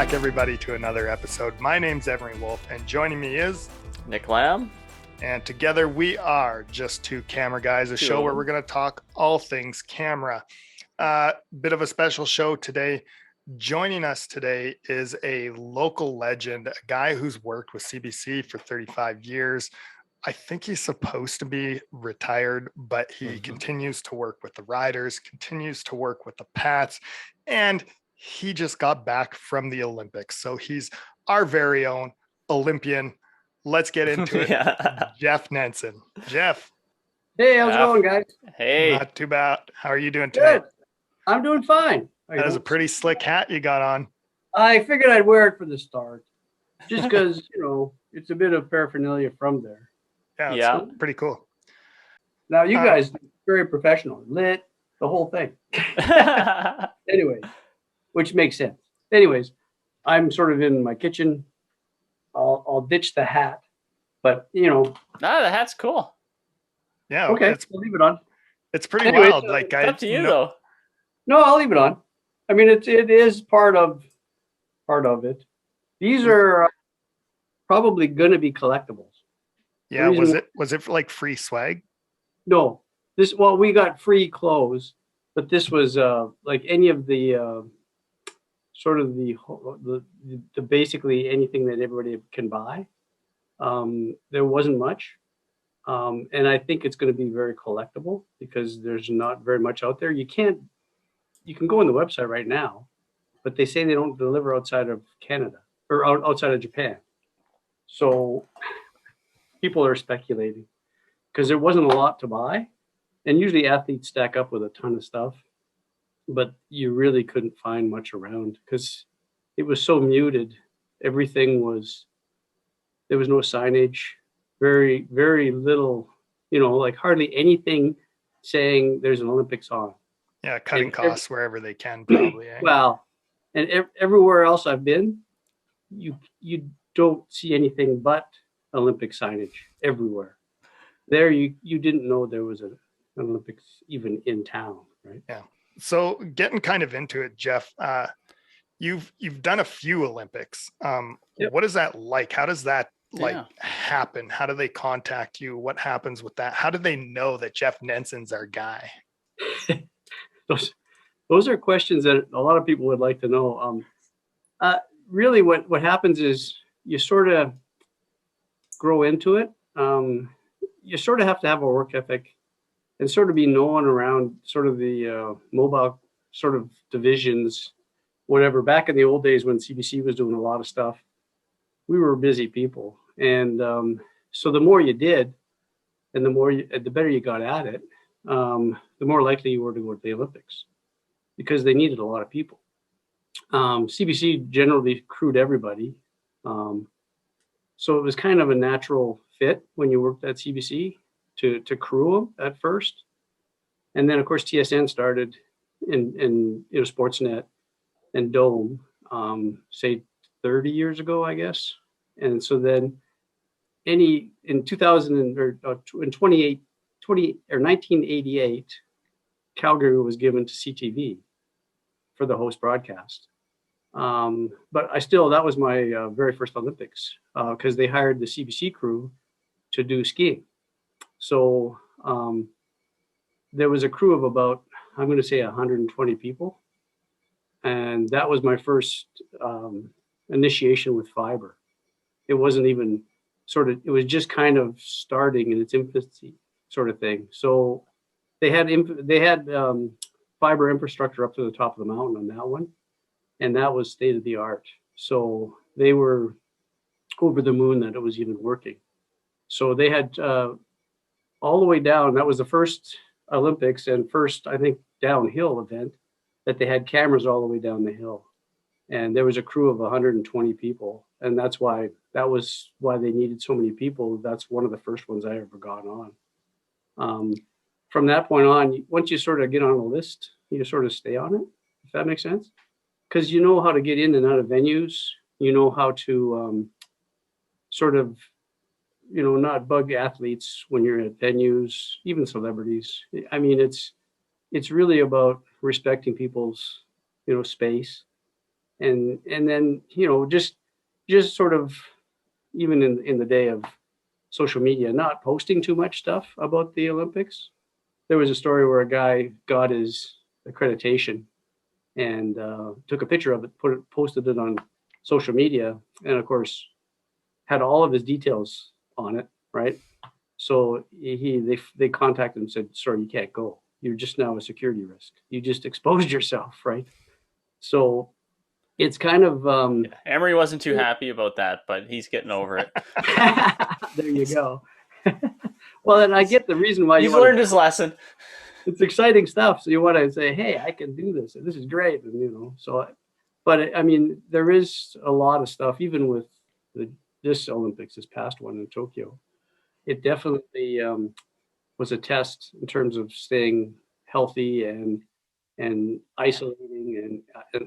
back, everybody, to another episode. My name's Emery Wolf, and joining me is Nick Lamb. And together we are Just Two Camera Guys, a show where we're going to talk all things camera. Bit of a special show today. Joining us today is a local legend, a guy who's worked with CBC for 35 years. I think he's supposed to be retired, but he continues to work with the riders, continues to work with the Pats, and he just got back from the Olympics. So he's our very own Olympian. Let's get into it. Jeff Nenson. Jeff. Hey, how's it going, guys? Hey. Not too bad. How are you doing today? Good. I'm doing fine. That is a pretty slick hat you got on. I figured I'd wear it for the start, just because, it's a bit of paraphernalia from there. Yeah, it's pretty cool. Now, you guys, very professional, lit, the whole thing. Anyway, which makes sense. Anyways, I'm sort of in my kitchen. I'll ditch the hat, but No, the hat's cool. Yeah. Okay, we'll leave it on. It's pretty wild. It's up to you, though. No, I'll leave it on. I mean, it is part of it. These are probably going to be collectibles. Yeah. Was it for like free swag? No, we got free clothes, but this was like any of the sort of the basically anything that everybody can buy. There wasn't much. And I think it's going to be very collectible because there's not very much out there. You can go on the website right now, but they say they don't deliver outside of Canada or outside of Japan. So people are speculating because there wasn't a lot to buy. And usually athletes stack up with a ton of stuff, but you really couldn't find much around because it was so muted. There was no signage, very, very little, like hardly anything saying there's an Olympics on. Yeah, cutting costs wherever they can, probably. Well, and everywhere else I've been, you don't see anything but Olympic signage everywhere. There, you didn't know there was an Olympics even in town, right? Yeah. So getting kind of into it, Jeff, you've done a few Olympics. Yep. What is that like? How does that happen? How do they contact you? What happens with that? How do they know that Jeff Nenson's our guy? Those are questions that a lot of people would like to know. Really, what happens is you sort of grow into it. You sort of have to have a work ethic and sort of be known around sort of the mobile sort of divisions, whatever. Back in the old days when CBC was doing a lot of stuff, we were busy people. And so the more you did and the better you got at it, the more likely you were to go to the Olympics because they needed a lot of people. CBC generally crewed everybody. So it was kind of a natural fit when you worked at CBC to crew them at first. And then, of course, TSN started in Sportsnet and Dome, say 30 years ago, I guess. And so then in 1988, Calgary was given to CTV for the host broadcast. But that was my very first Olympics because they hired the CBC crew to do skiing. So there was a crew of about, I'm going to say 120 people. And that was my first initiation with fiber. It wasn't even it was just kind of starting in its infancy sort of thing. So they had fiber infrastructure up to the top of the mountain on that one. And that was state of the art. So they were over the moon that it was even working. So they had all the way down. That was the first Olympics and first, I think, downhill event that they had cameras all the way down the hill. And there was a crew of 120 people. And that was why they needed so many people. That's one of the first ones I ever got on. From that point on, once you sort of get on a list, you sort of stay on it, if that makes sense. Because you know how to get in and out of venues. You know how to sort of, not bug athletes when you're at venues, even celebrities. I mean, it's really about respecting people's, space and then just sort of, even in the day of social media, not posting too much stuff about the Olympics. There was a story where a guy got his accreditation and took a picture of it, posted it on social media, and of course had all of his details on it, right? So they contacted him and said, sorry, you can't go. You're just now a security risk. You just exposed yourself, right? So it's kind of Emery wasn't too happy about that, but he's getting over it. there you go. Well, and I get the reason why he's learned his lesson. It's exciting stuff. So you want to say, hey, I can do this. This is great. And, so, but I mean, there is a lot of stuff, even with this Olympics, this past one in Tokyo. It definitely was a test in terms of staying healthy and isolating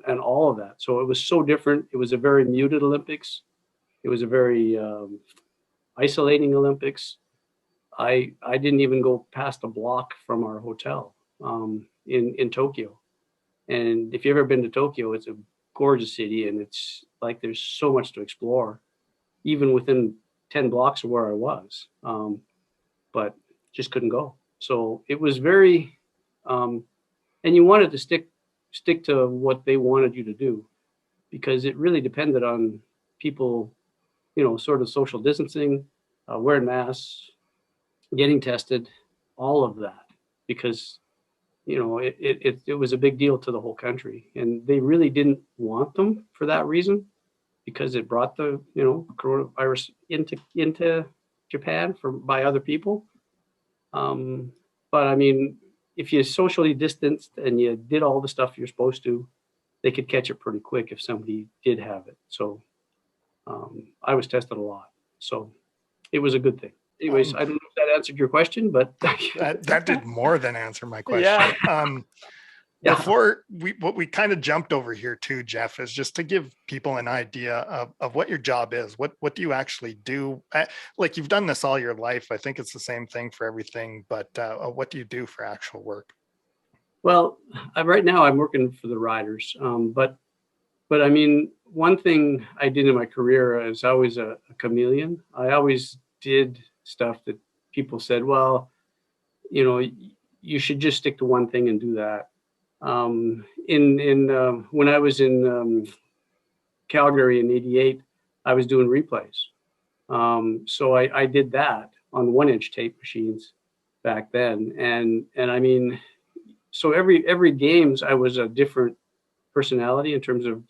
and all of that. So it was so different. It was a very muted Olympics. It was a very isolating Olympics. I didn't even go past a block from our hotel in Tokyo. And if you've ever been to Tokyo, it's a gorgeous city, and it's like there's so much to explore, even within 10 blocks of where I was. But just couldn't go. So it was very, and you wanted to stick to what they wanted you to do, because it really depended on people, sort of social distancing, wearing masks, getting tested, all of that, because it was a big deal to the whole country, and they really didn't want them for that reason, because it brought the coronavirus into Japan by other people. But I mean, if you socially distanced and you did all the stuff you're supposed to, they could catch it pretty quick if somebody did have it. So I was tested a lot, so it was a good thing. Anyways, I don't know if that answered your question, but that did more than answer my question. Yeah. Before what we kind of jumped over here too, Jeff, is just to give people an idea of what your job is. What do you actually do? Like, you've done this all your life. I think it's the same thing for everything, but what do you do for actual work? Well, right now I'm working for the riders, but I mean, one thing I did in my career is I was a chameleon. I always did stuff that people said, well, you should just stick to one thing and do that. When I was in Calgary in '88, I was doing replays. So I did that on 1-inch tape machines back then. And I mean, so every games I was a different personality in terms of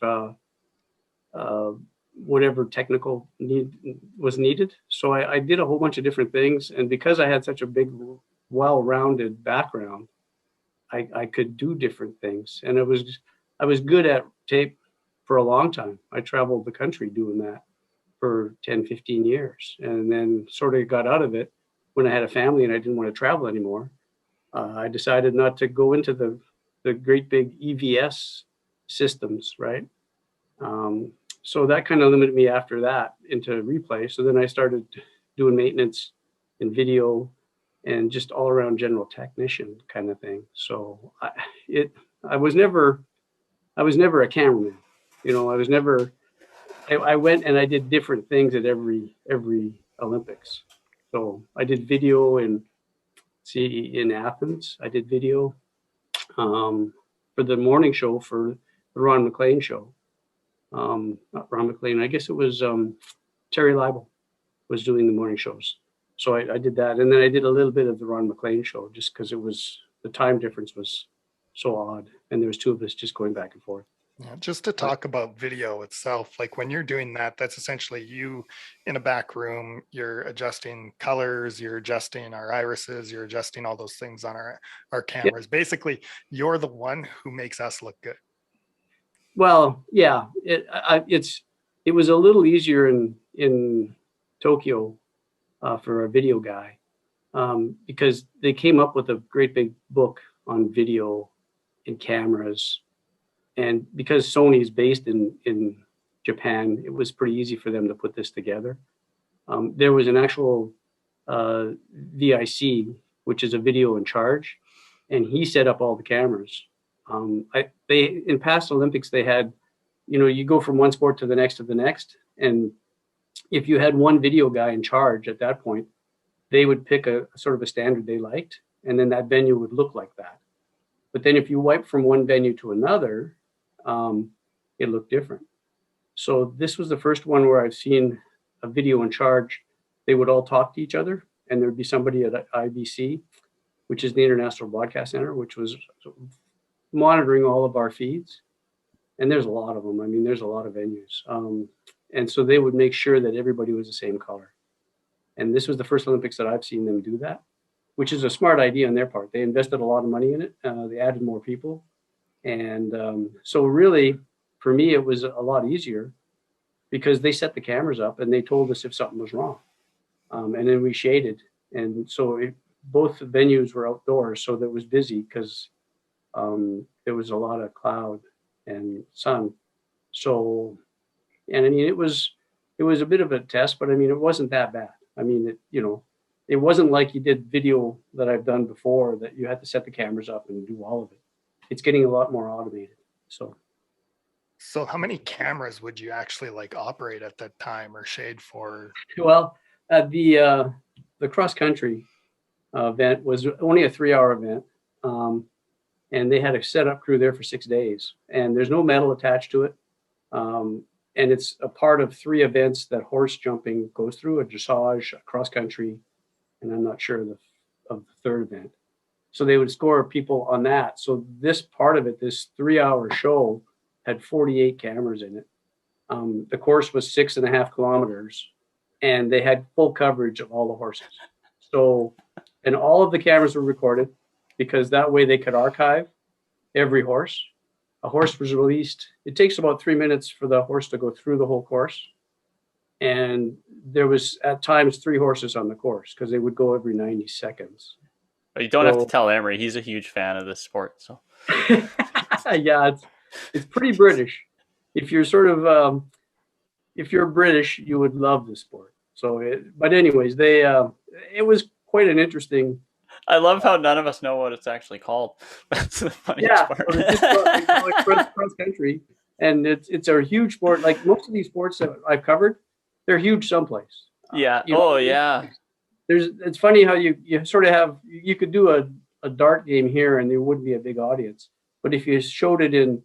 whatever technical need was needed. So I did a whole bunch of different things. And because I had such a big, well-rounded background, I could do different things. And I was good at tape for a long time. I traveled the country doing that for 10, 15 years, and then sort of got out of it when I had a family and I didn't want to travel anymore. I decided not to go into the great big EVS systems, right? So that kind of limited me after that into replay. So then I started doing maintenance and video and just all around general technician kind of thing. So I was never a cameraman. I went and I did different things at every Olympics. So I did video in Athens. I did video for the morning show for the Ron McLean show. Not Ron McLean, I guess it was Terry Leibel was doing the morning shows. So I did that. And then I did a little bit of the Ron McLean show just because the time difference was so odd. And there was two of us just going back and forth. Yeah, just to talk about video itself, like when you're doing that, that's essentially you in a back room, you're adjusting colors, you're adjusting our irises, you're adjusting all those things on our cameras. Yeah. Basically, you're the one who makes us look good. Well, yeah, it was a little easier in Tokyo for a video guy because they came up with a great big book on video and cameras. And because Sony's based in Japan, it was pretty easy for them to put this together. There was an actual VIC, which is a video in charge, and he set up all the cameras. In past Olympics, they had you go from one sport to the next. And if you had one video guy in charge at that point, they would pick a sort of a standard they liked, and then that venue would look like that. But then if you wipe from one venue to another, it looked different. So this was the first one where I've seen a video in charge. They would all talk to each other, and there'd be somebody at IBC, which is the International Broadcast Center, which was monitoring all of our feeds. And there's a lot of them. I mean, there's a lot of venues. And so they would make sure that everybody was the same color. And this was the first Olympics that I've seen them do that, which is a smart idea on their part. They invested a lot of money in it. They added more people. And so really, for me, it was a lot easier because they set the cameras up and they told us if something was wrong. And then we shaded. And so both venues were outdoors, so that was busy because there was a lot of cloud and sun. So, and I mean, it was a bit of a test, but I mean, it wasn't that bad. I mean, it wasn't like you did video that I've done before that you had to set the cameras up and do all of it. It's getting a lot more automated. So how many cameras would you actually like operate at that time or shade for? Well, the cross country event was only a 3-hour event. And they had a setup crew there for 6 days, and there's no medal attached to it. And it's a part of 3 events that horse jumping goes through: a dressage, a cross country, and I'm not sure of the third event. So they would score people on that. So this part of it, this 3-hour show, had 48 cameras in it. The course was 6.5 kilometers, and they had full coverage of all the horses. So, and all of the cameras were recorded, because that way they could archive every horse. A horse was released. It takes about 3 minutes for the horse to go through the whole course. And there was at times 3 horses on the course because they would go every 90 seconds. But you don't have to tell Emery. He's a huge fan of this sport. So yeah, it's pretty British. If you're sort of, if you're British, you would love this sport. So, but anyways, it was quite an interesting. I love how none of us know what it's actually called. That's the funniest part. It's cross country, and it's a huge sport. Like most of these sports that I've covered, they're huge someplace. Yeah. Yeah. It's funny how you sort of you could do a dart game here and there wouldn't be a big audience, but if you showed it in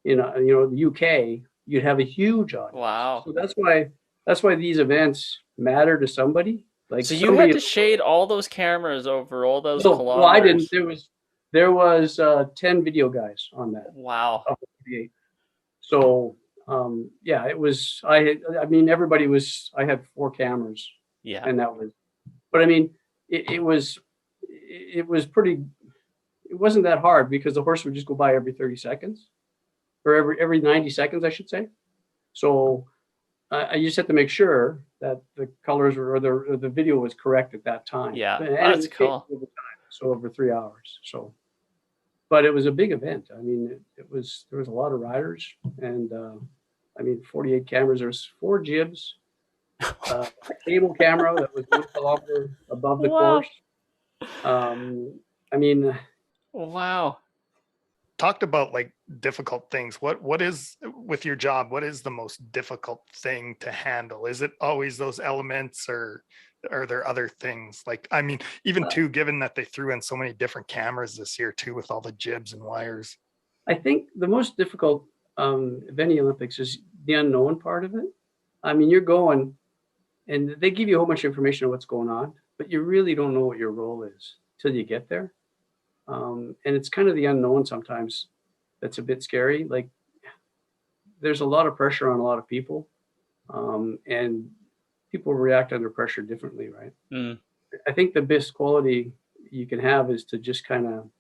the UK, you'd have a huge audience. Wow. So that's why these events matter to somebody. Like, so you had to shade all those cameras over all those kilometers? Well, I didn't. There was 10 video guys on that. Wow. So yeah, it was. I mean, everybody was. I had 4 cameras. Yeah. And that was. But I mean, it was pretty. It wasn't that hard because the horse would just go by every 30 seconds, or every 90 seconds, I should say. So I just had to make sure that the colors or the video was correct at that time. Yeah, and that's cool. So over 3 hours. So, but it was a big event. I mean, there was a lot of riders, and I mean, 48 cameras. There was 4 jibs, a cable camera that was 1 kilometer above the course. I mean, wow. Talked about like difficult things. What is, with your job, what is the most difficult thing to handle? Is it always those elements, or are there other things? Like, I mean, even too, given that they threw in so many different cameras this year too, with all the jibs and wires. I think the most difficult of any Olympics is the unknown part of it. I mean, you're going and they give you a whole bunch of information on what's going on, but you really don't know what your role is till you get there. And it's kind of the unknown sometimes that's a bit scary. Like, there's a lot of pressure on a lot of people, and people react under pressure differently, right? Mm. I think the best quality you can have is to just kind of,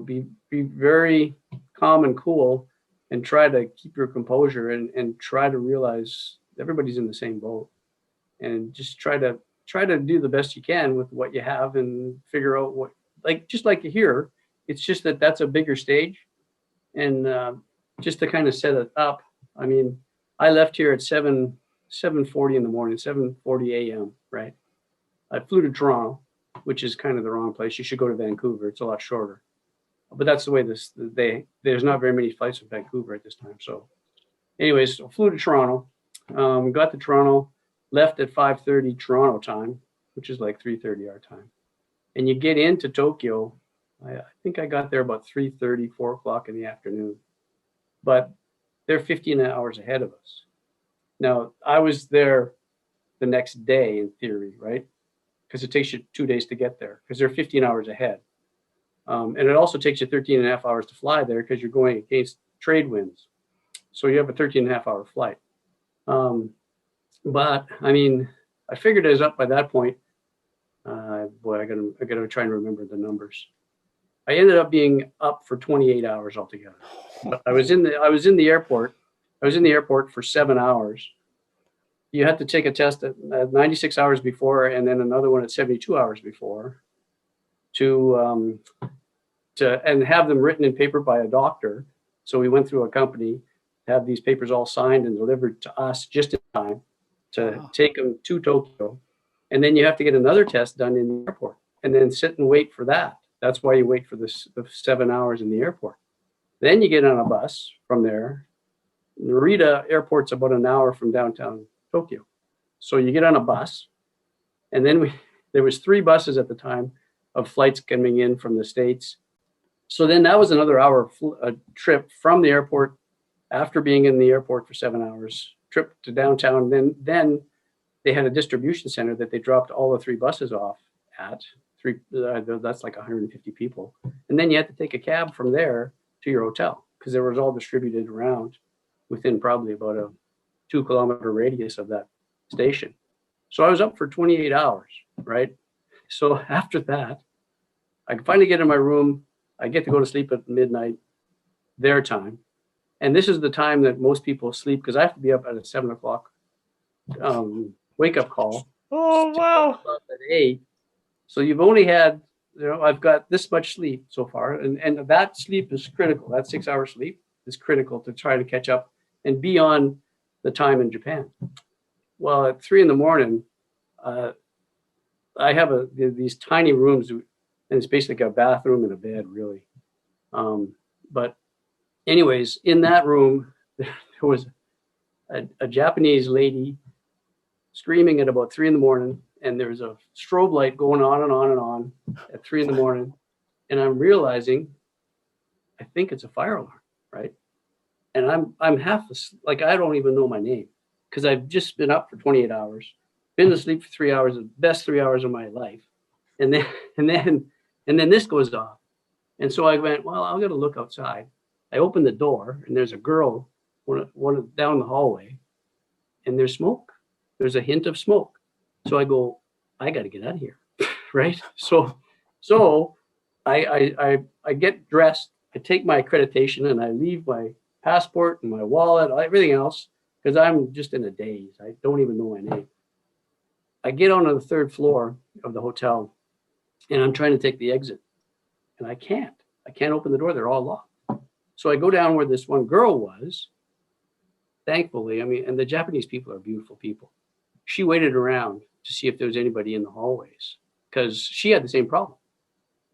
be very calm and cool, and try to keep your composure, and try to realize everybody's in the same boat, and just try to do the best you can with what you have, and figure out what. Like, just like here, it's just that's a bigger stage, and just to kind of set it up. I mean, I left here at 7:40 in the morning, 7:40 a.m. Right? I flew to Toronto, which is kind of the wrong place. You should go to Vancouver. It's a lot shorter, but that's the way there's not very many flights from Vancouver at this time. So anyways, I flew to Toronto, got to Toronto, left at 5:30 Toronto time, which is like 3:30 our time. And you get into Tokyo, I think I got there about 3:30, 4 o'clock in the afternoon. But they're 15 hours ahead of us. Now, I was there the next day in theory, right? Because it takes you 2 days to get there because they're 15 hours ahead. And it also takes you 13 and a half hours to fly there because you're going against trade winds. So you have a 13 and a half hour flight. But I mean, I figured I was up by that point. Boy, I gotta try and remember the numbers. I ended up being up for 28 hours altogether. But I was in the airport. I was in the airport for 7 hours. You had to take a test at 96 hours before, and then another one at 72 hours before, to and have them written in paper by a doctor. So we went through a company, have these papers all signed and delivered to us just in time to take them to Tokyo. And then you have to get another test done in the airport and then sit and wait for that. That's why you wait for the 7 hours in the airport. Then you get on a bus from there. Narita Airport's about an hour from downtown Tokyo. So you get on a bus, and then there was 3 buses at the time of flights coming in from the States. So then that was another hour trip from the airport after being in the airport for 7 hours, trip to downtown. Then they had a distribution center that they dropped all the 3 buses off at. That's like 150 people. And then you had to take a cab from there to your hotel because it was all distributed around within probably about a 2-kilometer radius of that station. So I was up for 28 hours, right? So after that, I finally get in my room. I get to go to sleep at midnight, their time. And this is the time that most people sleep because I have to be up at a 7 o'clock wake-up call. Oh, wow. At 8. So you've only had, I've got this much sleep so far. And that sleep is critical. That 6-hour sleep is critical to try to catch up and be on the time in Japan. Well, at 3 a.m, I have these tiny rooms, and it's basically a bathroom and a bed, really. But anyways, in that room, there was a Japanese lady screaming at about 3 a.m, and there's a strobe light going on and on and on at 3 a.m, and I'm realizing, I think it's a fire alarm, right? And I'm half like I don't even know my name because I've just been up for 28 hours, been to sleep for 3 hours, the best 3 hours of my life, and then this goes off, and so I went, well, I'm gonna look outside. I opened the door, and there's a girl one down the hallway, and there's smoke. There's a hint of smoke. So I go, I got to get out of here, right? So I get dressed. I take my accreditation, and I leave my passport and my wallet, everything else, because I'm just in a daze. I don't even know my name. I get onto the 3rd floor of the hotel, and I'm trying to take the exit, and I can't. I can't open the door. They're all locked. So I go down where this one girl was. Thankfully, I mean, and the Japanese people are beautiful people. She waited around to see if there was anybody in the hallways because she had the same problem.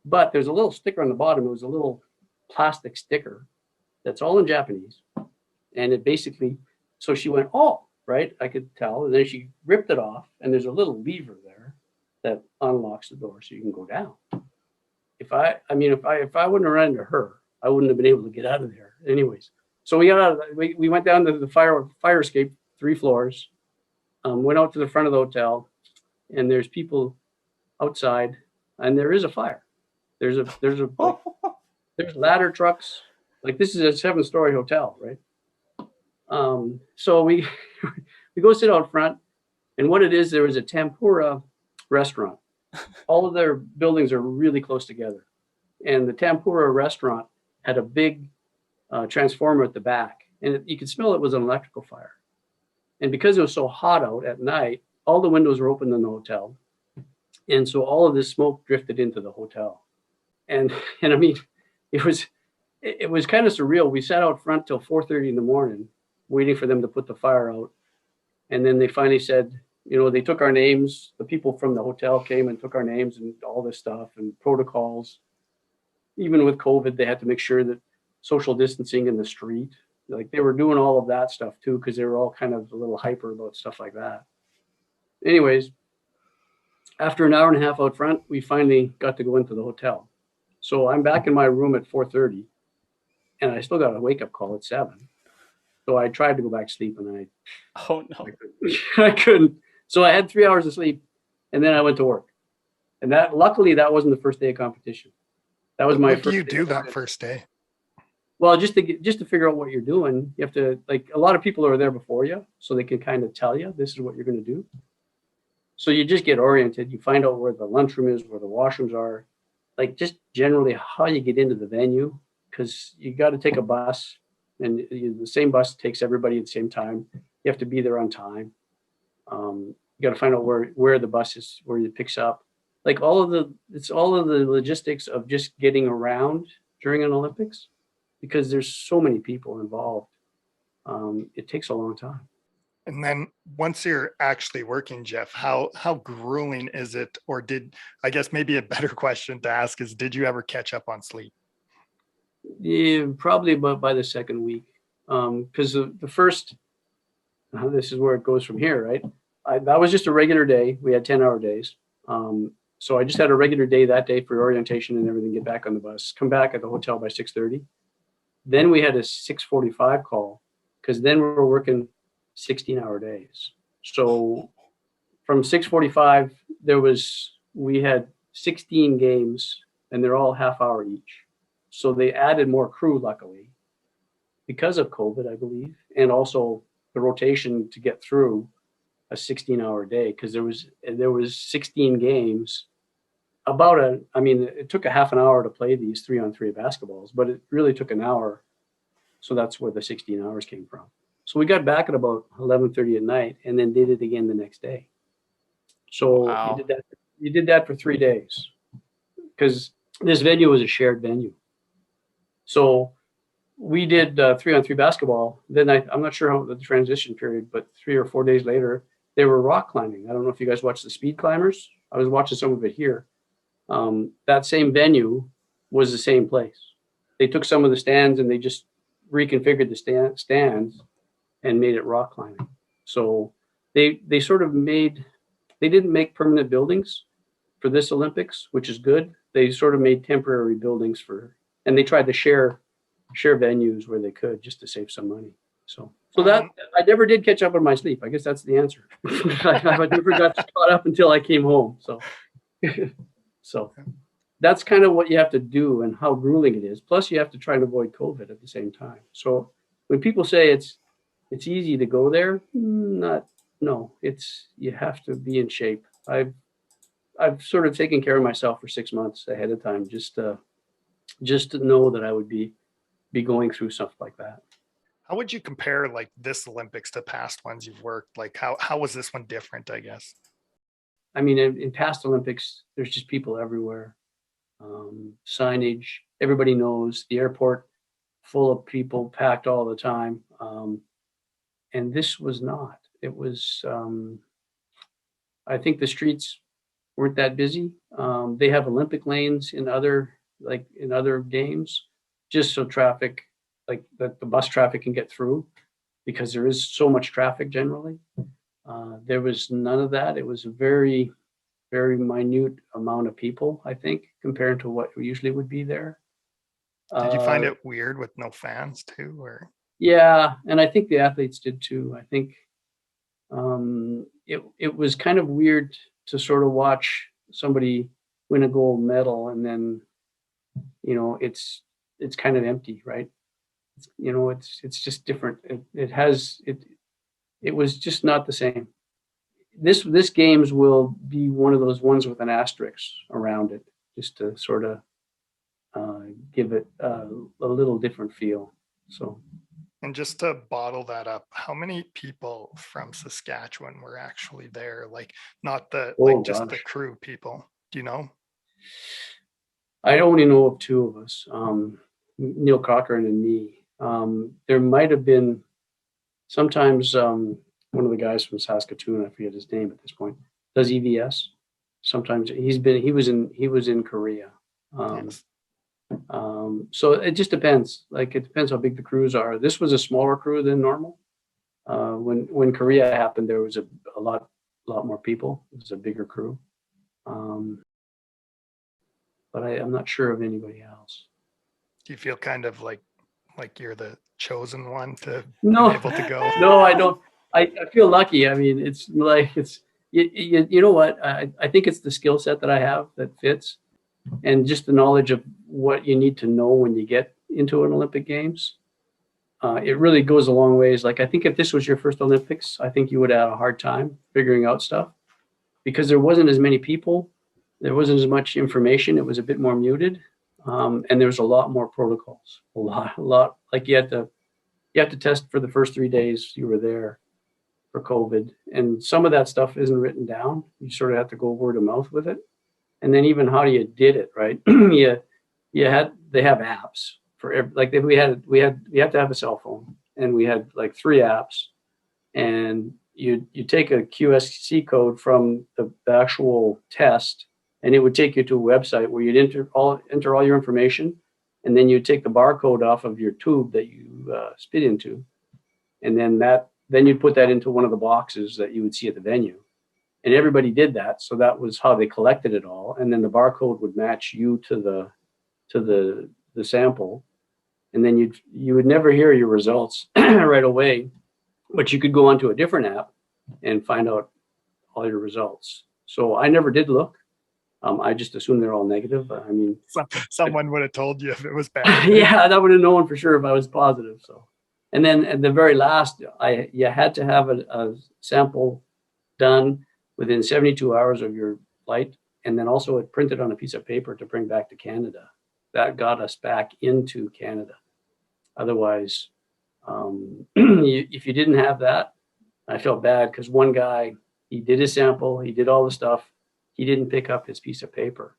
But there's a little sticker on the bottom. It was a little plastic sticker that's all in Japanese. And it basically, so she went, oh, right, I could tell. And then she ripped it off, and there's a little lever there that unlocks the door so you can go down. If I wouldn't have run into her, I wouldn't have been able to get out of there. Anyways, so we got out. We went down to the fire escape, 3 floors. Went out to the front of the hotel, and there's people outside, and there is a fire. There's ladder trucks. Like, this is a 7-story hotel, right? So we go sit out front, and what it is, there was a tempura restaurant. All of their buildings are really close together, and the tempura restaurant had a big transformer at the back, and you could smell it was an electrical fire. And because it was so hot out at night, all the windows were open in the hotel, and so all of this smoke drifted into the hotel. And I mean, it was kind of surreal. We sat out front till 4:30 in the morning, waiting for them to put the fire out. And then they finally said, they took our names. The people from the hotel came and took our names and all this stuff and protocols. Even with COVID, they had to make sure that social distancing in the street, like they were doing all of that stuff too, because they were all kind of a little hyper about stuff like that. Anyways, after an hour and a half out front, we finally got to go into the hotel. So I'm back in my room at 4:30, and I still got a wake up call at 7. So I tried to go back to sleep, and Oh no. I couldn't. So I had 3 hours of sleep, and then I went to work. And that, luckily, that wasn't the first day of competition. That was my What first. do you do that first day? Well, just to figure out what you're doing, you have to, like, a lot of people are there before you, so they can kind of tell you this is what you're going to do. So you just get oriented. You find out where the lunchroom is, where the washrooms are, like just generally how you get into the venue, because you got to take a bus, and the same bus takes everybody at the same time. You have to be there on time. You got to find out where the bus is, where it picks up. Like it's all of the logistics of just getting around during an Olympics, because there's so many people involved. It takes a long time. And then once you're actually working, Jeff, how grueling is it? Or I guess maybe a better question to ask is, did you ever catch up on sleep? Yeah, probably by the second week. Because the first, this is where it goes from here, right? That was just a regular day. We had 10-hour days. So I just had a regular day that day for orientation and everything, get back on the bus, come back at the hotel by 6:30. Then we had a 6:45 call, because then we were working 16-hour days. So from 6:45, we had 16 games, and they're all half hour each. So they added more crew, luckily, because of COVID, I believe, and also the rotation to get through a 16-hour day, because there was 16 games. It took a half an hour to play these 3-on-3 basketballs, but it really took an hour. So that's where the 16 hours came from. So we got back at about 11:30 at night, and then did it again the next day. So Wow. you did that for 3 days, because this venue was a shared venue. So we did 3-on-3 basketball. Then I'm not sure how the transition period, but 3 or 4 days later, they were rock climbing. I don't know if you guys watched the speed climbers. I was watching some of it here. That same venue was the same place. They took some of the stands and they just reconfigured the stands and made it rock climbing. So they didn't make permanent buildings for this Olympics, which is good. They sort of made temporary buildings and they tried to share venues where they could, just to save some money. So that I never did catch up on my sleep. I guess that's the answer. I never got caught up until I came home. So that's kind of what you have to do, and how grueling it is. Plus, you have to try and avoid COVID at the same time. So when people say it's easy to go there, you have to be in shape. I've sort of taken care of myself for 6 months ahead of time, just to know that I would be going through stuff like that. How would you compare like this Olympics to past ones you've worked? Like how was this one different, I guess? I mean, in past Olympics, there's just people everywhere. Signage, everybody knows. The airport full of people, packed all the time. And this was not. It was, I think the streets weren't that busy. They have Olympic lanes in other games, just so traffic, like that the bus traffic can get through, because there is so much traffic generally. There was none of that. It was a very, very minute amount of people, I think, compared to what usually would be there. Did you find it weird with no fans too, or? Yeah, and I think the athletes did too. I think it was kind of weird to sort of watch somebody win a gold medal, and then it's kind of empty, right? It's just different. It was just not the same. This games will be one of those ones with an asterisk around it, just to sort of give it a little different feel. So, and just to bottle that up, how many people from Saskatchewan were actually there? Like not the just the crew people. Do you know? I only know of 2 of us, Neil Cochran and me. There might have been sometimes one of the guys from Saskatoon, I forget his name at this point, does EVS. Sometimes he was in Korea. Yes. So it just depends. Like, it depends how big the crews are. This was a smaller crew than normal. When Korea happened, there was a lot more people. It was a bigger crew. But I'm not sure of anybody else. Do you feel kind of like you're the chosen one to No, be able to go? no, I don't. I feel lucky. I mean, it's like, you know what? I think it's the skill set that I have that fits, and just the knowledge of what you need to know when you get into an Olympic Games. It really goes a long ways. Like, I think if this was your first Olympics, I think you would have had a hard time figuring out stuff because there wasn't as many people. There wasn't as much information. It was a bit more muted. And there was a lot more protocols, a lot. Like, you had to test for the first 3 days you were there for COVID. And some of that stuff isn't written down. You sort of have to go word of mouth with it. And then even how you did it, right? They have apps for like, we have to have a cell phone, and we had like 3 apps, and you take a QSC code from the actual test, and it would take you to a website where you'd enter all your information, and then you'd take the barcode off of your tube that you spit into, and then you'd put that into one of the boxes that you would see at the venue. And everybody did that, so that was how they collected it all. And then the barcode would match you to the sample, and then you would never hear your results right away, but you could go onto a different app and find out all your results. So I never did look. I just assumed they're all negative. I mean, someone would have told you if it was bad. Yeah, that would have known for sure if I was positive. So, and then at the very last, you had to have a sample done within 72 hours of your flight, and then also it printed on a piece of paper to bring back to Canada. That got us back into Canada. Otherwise, if you didn't have that, I felt bad because one guy, he did his sample, he did all the stuff, he didn't pick up his piece of paper,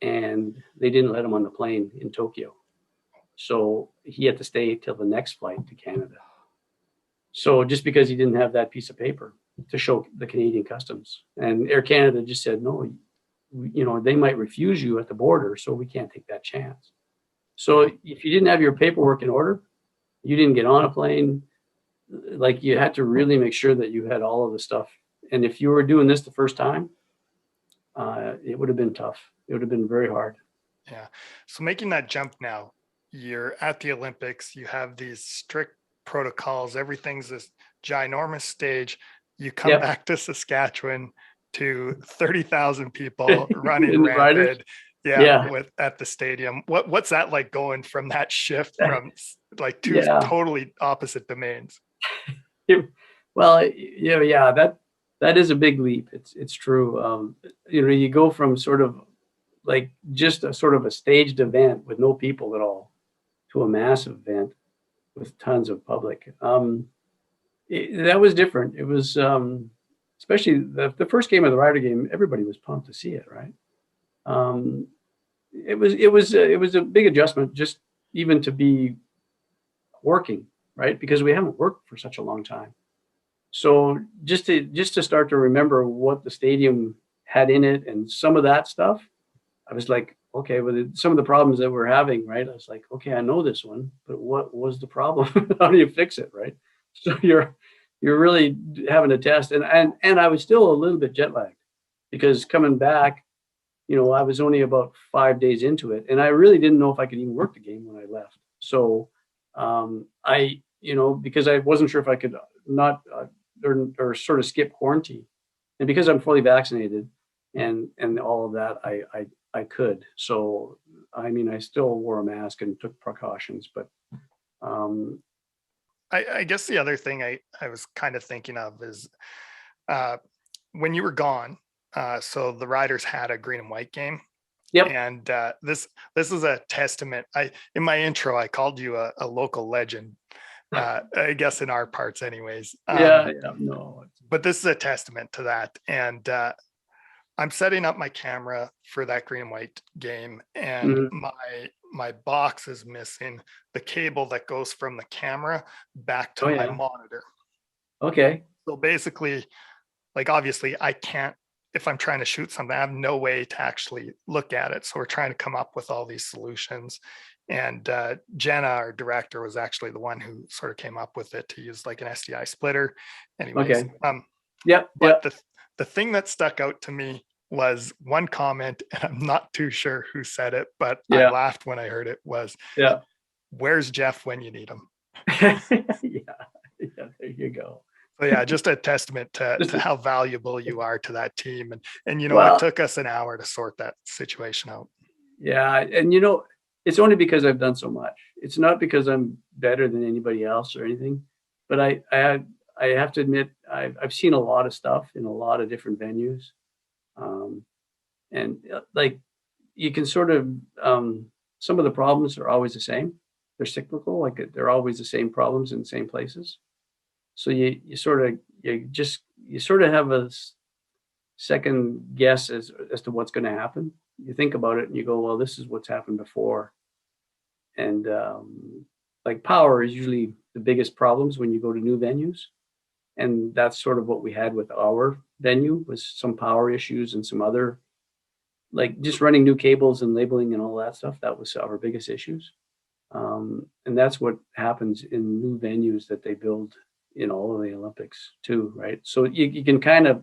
and they didn't let him on the plane in Tokyo. So he had to stay till the next flight to Canada. So just because he didn't have that piece of paper to show the Canadian customs, and Air Canada just said, no, they might refuse you at the border, so we can't take that chance. So if you didn't have your paperwork in order, you didn't get on a plane. Like, you had to really make sure that you had all of the stuff. And if you were doing this the first time, it would have been tough. It would have been very hard. Yeah. So making that jump now, you're at the Olympics, you have these strict protocols, everything's this ginormous stage. You come back to Saskatchewan to 30,000 people running rampant. At the stadium. What's that like, going from that shift from like two totally opposite domains? Well, that is a big leap. It's true. You go from sort of like just a sort of a staged event with no people at all to a massive event with tons of public. That was different. It was especially the first game of the Rider game. Everybody was pumped to see it, right? It was a big adjustment just even to be working, right? Because we haven't worked for such a long time. So just to start to remember what the stadium had in it and some of that stuff, I was like, okay, with some of the problems that we're having, right? I was like, okay, I know this one, but what was the problem? How do you fix it, right? So you're really having to test, and I was still a little bit jet lagged because coming back, I was only about 5 days into it, and I really didn't know if I could even work the game when I left. So because I wasn't sure if I could not or sort of skip quarantine, and because I'm fully vaccinated and all of that, I could. So I mean, I still wore a mask and took precautions, but I guess the other thing I was kind of thinking of is when you were gone. So the Riders had a green and white game. Yep. And this is a testament. In my intro, I called you a local legend. I guess in our parts, anyways. No. But this is a testament to that. And I'm setting up my camera for that green and white game, and my box is missing the cable that goes from the camera back to my monitor. Okay. So basically, like, obviously I can't if I'm trying to shoot something, I have no way to actually look at it. So we're trying to come up with all these solutions. And Jenna, our director, was actually the one who sort of came up with it to use like an SDI splitter. Anyways, Okay. Yep. but the thing that stuck out to me was one comment, and I'm not too sure who said it, but I laughed when I heard it, was, where's Jeff when you need him? Yeah, there you go. So yeah, just a testament to how valuable you are to that team. And you know, it took us an hour to sort that situation out. Yeah. And you know, it's only because I've done so much. It's not because I'm better than anybody else or anything, but I have to admit, I've seen a lot of stuff in a lot of different venues. And like, you can sort of, some of the problems are always the same. They're cyclical, like they're always the same problems in the same places. So you sort of have a second guess as to what's going to happen. You think about it and you go, well, this is what's happened before. And like power is usually the biggest problems when you go to new venues. And that's sort of what we had with our venue, was some power issues and some other, like just running new cables and labeling and all that stuff. That was our biggest issues. And that's what happens in new venues that they build in all of the Olympics too, right? So you can kind of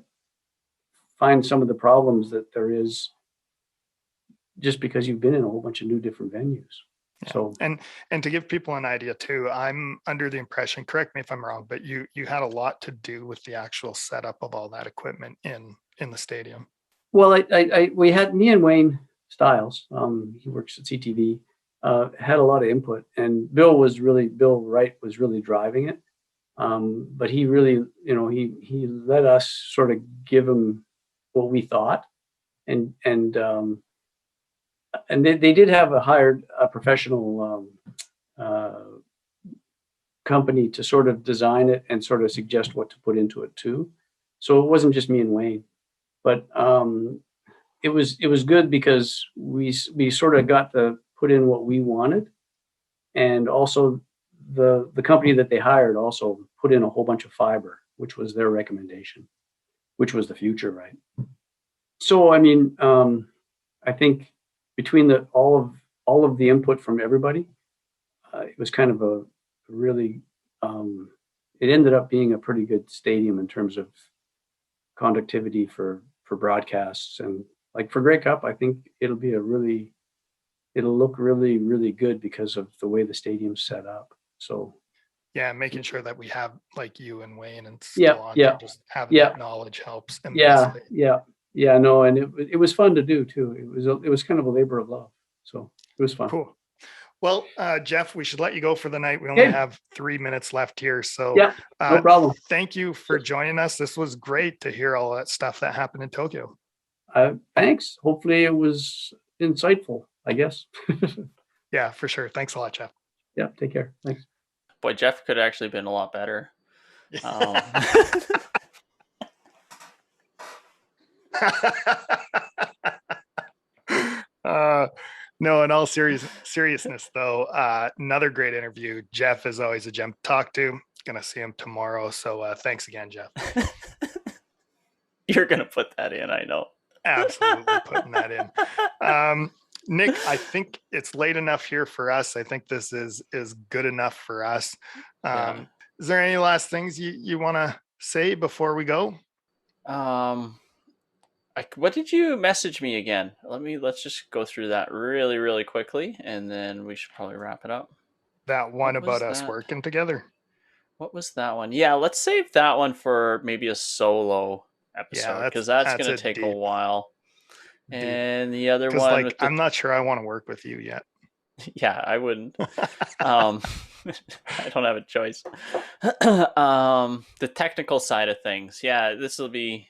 find some of the problems that there is just because you've been in a whole bunch of new different venues. Yeah. So and to give people an idea too, I'm under the impression, correct me if I'm wrong, but you had a lot to do with the actual setup of all that equipment in the stadium. Well, we had me and Wayne Stiles, he works at CTV, had a lot of input, and Bill Wright was really driving it. But he really, you know, he let us sort of give him what we thought, and they did have hired a professional company to sort of design it and sort of suggest what to put into it too. So it wasn't just me and Wayne, but it was good because we sort of got to put in what we wanted, and also the company that they hired also put in a whole bunch of fiber, which was their recommendation, which was the future, right? So I mean, I think between all of the input from everybody, it was kind of a really it ended up being a pretty good stadium in terms of conductivity for broadcasts. And like for Grey Cup, I think it'll look really, really good because of the way the stadium's set up. So yeah, making sure that we have like you and Wayne and just having that knowledge helps immensely. No, and it was fun to do too. It was kind of a labor of love. So it was fun. Cool. Well, Jeff, we should let you go for the night. We only have 3 minutes left here. So no problem. Thank you for joining us. This was great to hear all that stuff that happened in Tokyo. Thanks. Hopefully it was insightful, I guess. Yeah, for sure. Thanks a lot, Jeff. Yeah, take care. Thanks. Boy, Jeff could have actually been a lot better. No, in all seriousness though, another great interview. Jeff is always a gem to talk to. Gonna see him tomorrow. So thanks again, Jeff. You're gonna put that in, I know. Absolutely putting that in. Nick, I think it's late enough here for us. I think this is good enough for us. Is there any last things you want to say before we go? What did you message me again? Let's just go through that really, really quickly, and then we should probably wrap it up. That one about us working together. What was that one? Yeah, let's save that one for maybe a solo episode, because that's going to take a while. And the other one, like, I'm not sure I want to work with you yet. Yeah, I wouldn't. I don't have a choice. The technical side of things. Yeah, this will be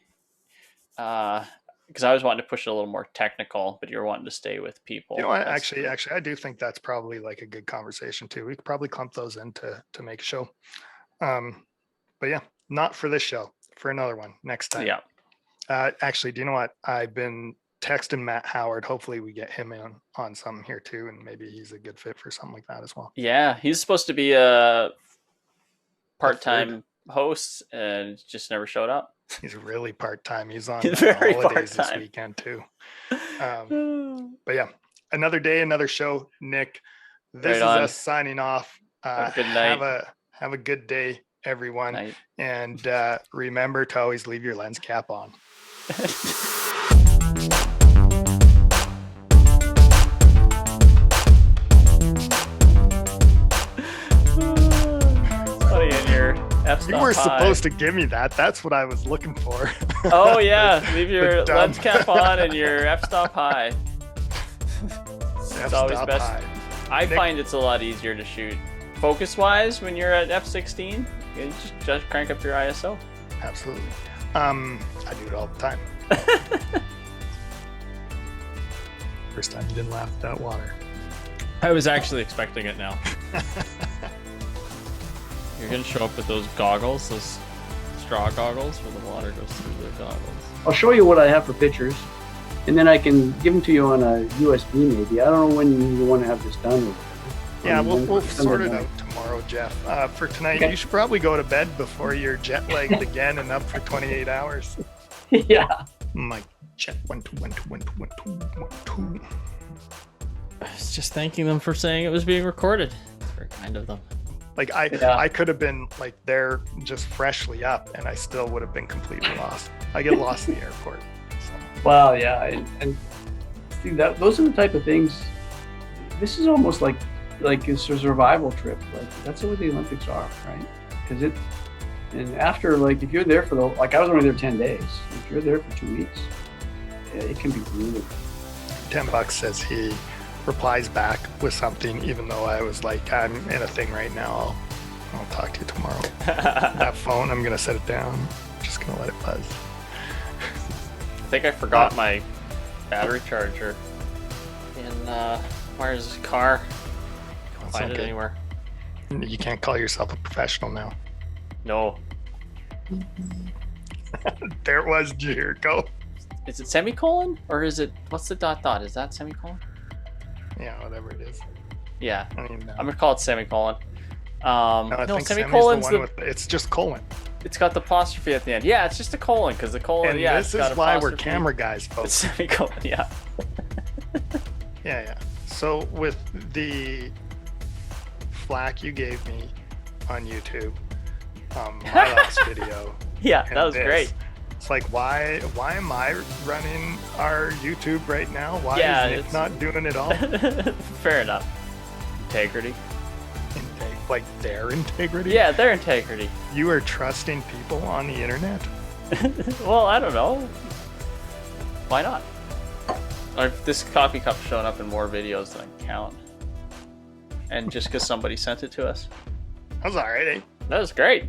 because I was wanting to push it a little more technical, but you're wanting to stay with people. You know what? Actually, I do think that's probably like a good conversation too. We could probably clump those in to make a show. But yeah, not for this show, for another one next time. Yeah. Actually, do you know what? I've been texting Matt Howard. Hopefully we get him in on something here too, and maybe he's a good fit for something like that as well. Yeah, he's supposed to be a part-time host and just never showed up. He's really part-time. He's on very holidays part-time this weekend too. But yeah, another day, another show. Nick, this is us signing off. Have a good night. Have a good day, everyone. Night. And remember to always leave your lens cap on. You were supposed to give me that. That's what I was looking for. Oh yeah, leave your lens cap on and your f-stop high. It's always best. High. I find it's a lot easier to shoot focus-wise when you're at f16. You just crank up your ISO. Absolutely. I do it all the time. First time you didn't laugh at that water. I was actually expecting it now. You're gonna show up with those goggles, those straw goggles, where the water goes through the goggles. I'll show you what I have for pictures, and then I can give them to you on a USB maybe. I don't know when you want to have this done. Yeah, we'll sort it out tomorrow, Jeff. For tonight, okay. You should probably go to bed before you're jet lagged again and up for 28 hours. Yeah. My check 1 2 1 2 1 2 1 2 1 2. I was just thanking them for saying it was being recorded. It's very kind of them. Like I could have been like there just freshly up, and I still would have been completely lost. I get lost in the airport. So. Well, yeah, and see that those are the type of things. This is almost like it's a survival trip. Like that's what the Olympics are, right? Because and after if you're there for I was only there 10 days. If you're there for 2 weeks, it can be brutal. $10 says he replies back with something, even though I was like, I'm in a thing right now. I'll talk to you tomorrow. That phone, I'm gonna set it down. I'm just gonna let it buzz. I think I forgot my battery charger in where's his car? Can't find it anywhere. You can't call yourself a professional now. No. There it was, Jericho. Is it semicolon or is it what's the dot? Is that semicolon? Yeah, whatever it is. Yeah, I mean, I'm gonna call it semicolon. I think semicolon's the one it's just colon. It's got the apostrophe at the end. Yeah, it's just a colon because the colon. And yeah, this is why we're camera guys, folks. It's semicolon. Yeah. Yeah. So with the flack you gave me on YouTube, my last video. Yeah, that was great. It's like, why am I running our YouTube right now? Why is Nick not doing it all? Fair enough. Integrity. Like their integrity? Yeah, their integrity. You are trusting people on the internet? Well, I don't know. Why not? This coffee cup's showing up in more videos than I can count. And just because somebody sent it to us. That was alright, eh? That was great.